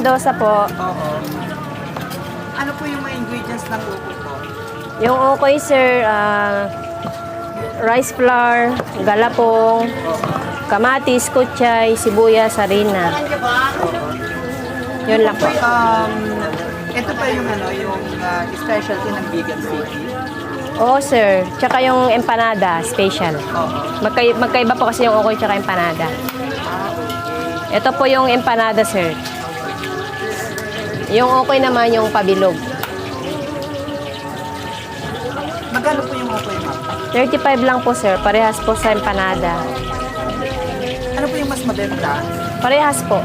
Mendoza po. Oo. Ano po yung mga ingredients ng ukoy po? Yung ukoy, sir, rice flour, galapong, kamatis, kutsay, sibuyas, harina. Yun lang po. Ito pa yung yung specialty ng Vegan City. Oo, sir. Tsaka yung empanada, special. Oo. Magkaiba po kasi yung ukoy tsaka empanada. Ito po yung empanada, sir. Yung ukoy naman yung pabilog. Magkano po yung ukoy, ma'am? 35 lang po, sir. Parehas po sa empanada. Ano po yung mas mabenta? Parehas po.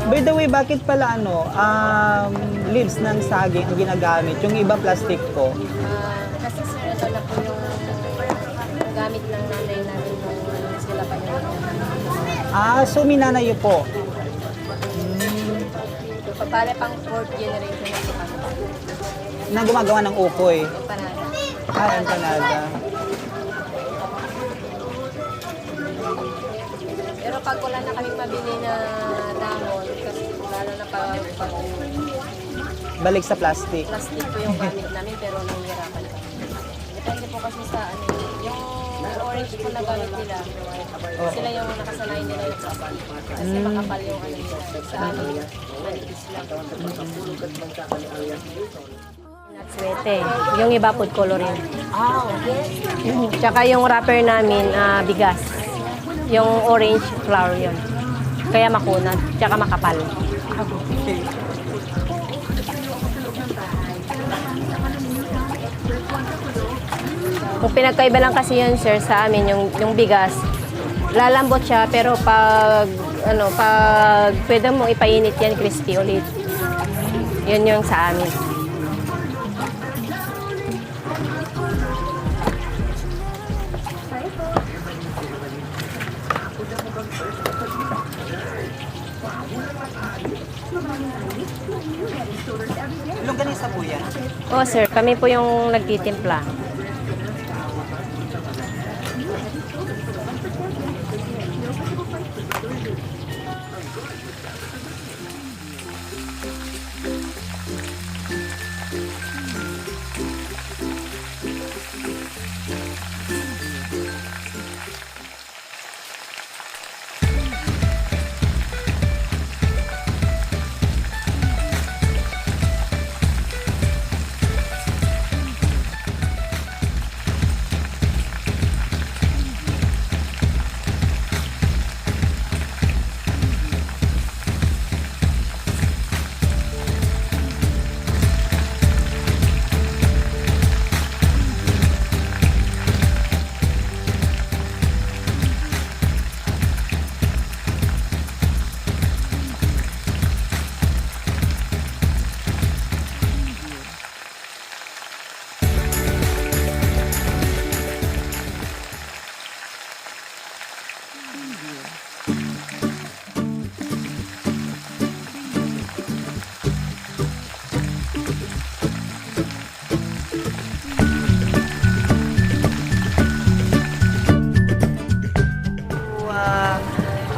By the way, bakit pala leaves ng saging ang ginagamit? Yung iba plastic po. Kasi sir, ito na po yung gamit ng nanay namin nung sila pa yung So minanayo po. Bale pang 4th generation na po kami. Na gumagawa ng ukoy. Empanada. Empanada. Pero pag wala na kaming mabili na damon, kasi lalo na pag Balik sa plastic. plastic po yung gamit namin, pero nahihirapan kami. Depende po kasi sa yung orange po na gamit nila, sila yung nakasanayan nila yung plastic. Kasi makapal yung nila. Sa amin, manipis lang. Natswete. Yung iba food coloring. Okay. Tsaka yung wrapper namin, bigas. Yung orange flour yun. Kaya makunat, tsaka makapal. Okay. Kung pinagkaiba lang kasi yun, sir, sa amin, yung bigas, lalambot siya, pero pag pwede mong ipainit yan, crispy ulit. Yun yung sa amin. Longganisa po yan. Oh, sir, kami po yung nagtitimpla.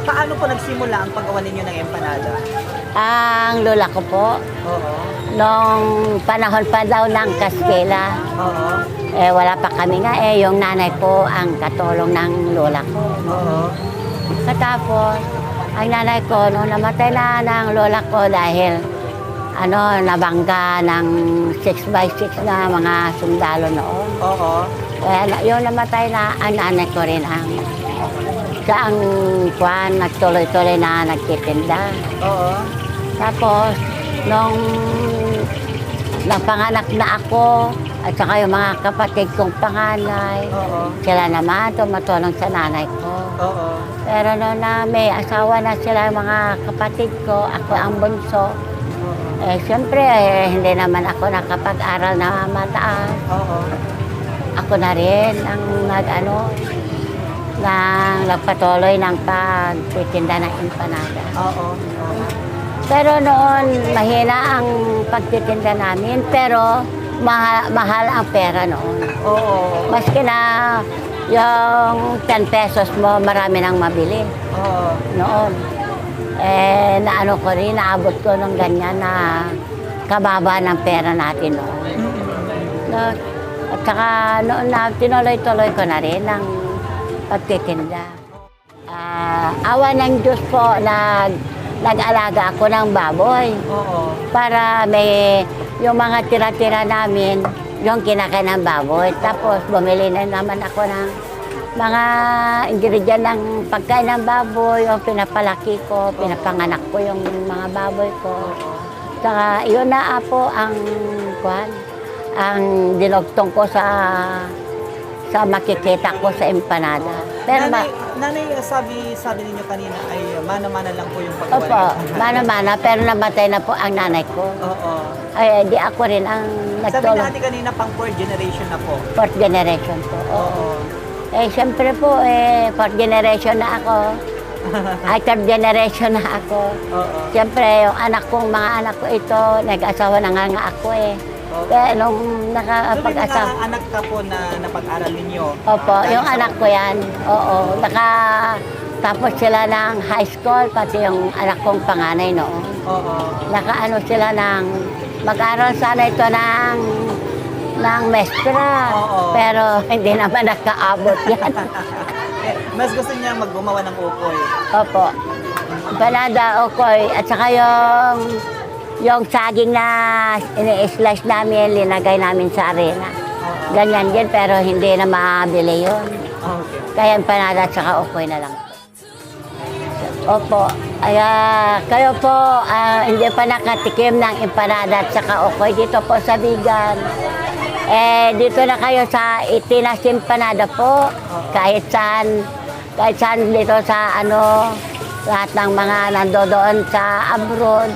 Paano po nagsimula ang paggawa ninyo ng empanada? Ang lola ko po, Oo. nung panahon pa daw ng Kastila, Oo. wala pa kami nga yung nanay ko ang katulong ng lola ko. Oo. Katapos, ang nanay ko, nung namatay na ng lola ko dahil nabangga ng 6x6 na mga sundalo noon. Oo. Kaya yung namatay na, ang nanay ko rin siya ang nagtuloy-tuloy na nagtitinda. Oo. Tapos, nung napanganak na ako, At saka yung mga kapatid kong panganay, Oo. sila naman tumutulong sa nanay ko. Oo. Pero noon na may asawa na sila yung mga kapatid ko, ako ang bunso. Siyempre, hindi naman ako nakapag-aral na mataas. Oo. Ako na rin ang nagpatuloy ng pagtitinda ng empanada. Oo. Pero noon, mahina ang pagtitinda namin, pero mahal ang pera noon. Oo. Maski na yung 10 pesos mo, marami nang mabili Oo. noon. Naano ko rin, naabot ko ng ganyan na kababa ng pera natin noon. No, at saka noon na tinuloy-tuloy ko na rin ang pagtitinda. Awa ng Diyos po, nag-alaga ako ng baboy Oo. para may yung mga tira-tira namin, yung kinakain ng baboy. Tapos bumili na naman ako ng mga ingredient ng pagkain ng baboy, yung pinapalaki ko, pinapanganak ko yung mga baboy ko. Saka yun na po ang dinugtong ko sa makikita ko sa empanada. Pero Nanay, sabi ninyo kanina ay mana-mana lang po yung paggawa. opo, mana-mana, pero namatay na po ang nanay ko. Oo. Ay, di ako rin ang Sabi nagtulong. natin kanina pang 4th generation na po. Fourth generation po. Oo. Siyempre po, fourth generation na ako. Ay, third generation na ako. Oo. Siyempre, yung mga anak ko ito, nag-asawa na nga ako Kaya nung So, may nakapag-asawa, mga anak ka po na napag-aral ninyo? opo, Dahil yung sa- anak ko yan, oo, tapos sila ng high school, pati yung anak kong panganay noon. Oo. Nakaano sila mag-aral sana ito ng mestra, Oo. pero hindi naman nakaabot yan. Mas gusto niya maggumawa ng ukoy. Opo. Panada, okoy, at saka yung saging na ini-slice namin, linagay namin sa arena. Oo. Ganyan din, pero hindi na mabili yun. Okay. Kaya empanada at saka okoy na lang. Opo. Kayo po, hindi pa nakatikim ng empanada at saka okoy dito po sa Bigan. Dito na kayo sa Itinas Empanada po. Kahit saan dito sa lahat ng mga nandoon sa abroad.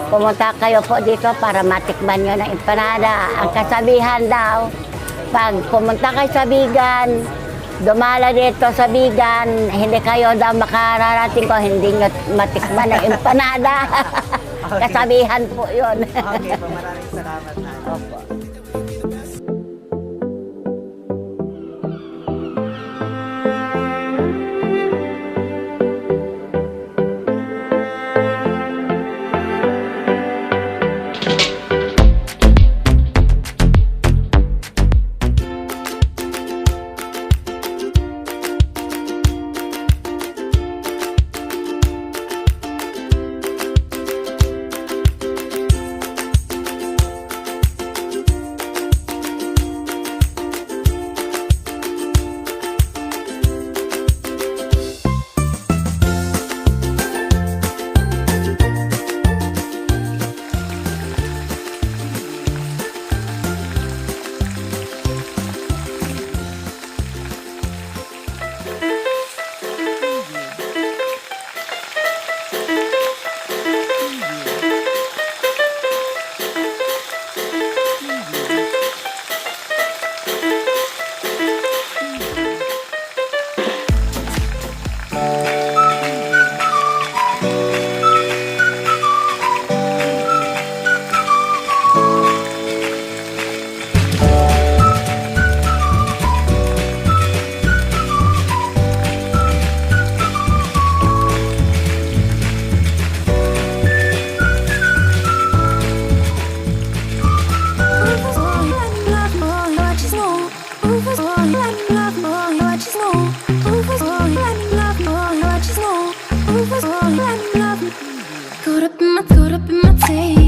Pumunta kayo po dito para matikman nyo ng empanada. Ang kasabihan daw, pag pumunta kayo sa Bigan, dumala dito sa Bigan, hindi kayo daw makararating ko, hindi nyo matikman ng empanada. Kasabihan po yun. Okay po, maraming salamat na. Opo. Caught up in my tape.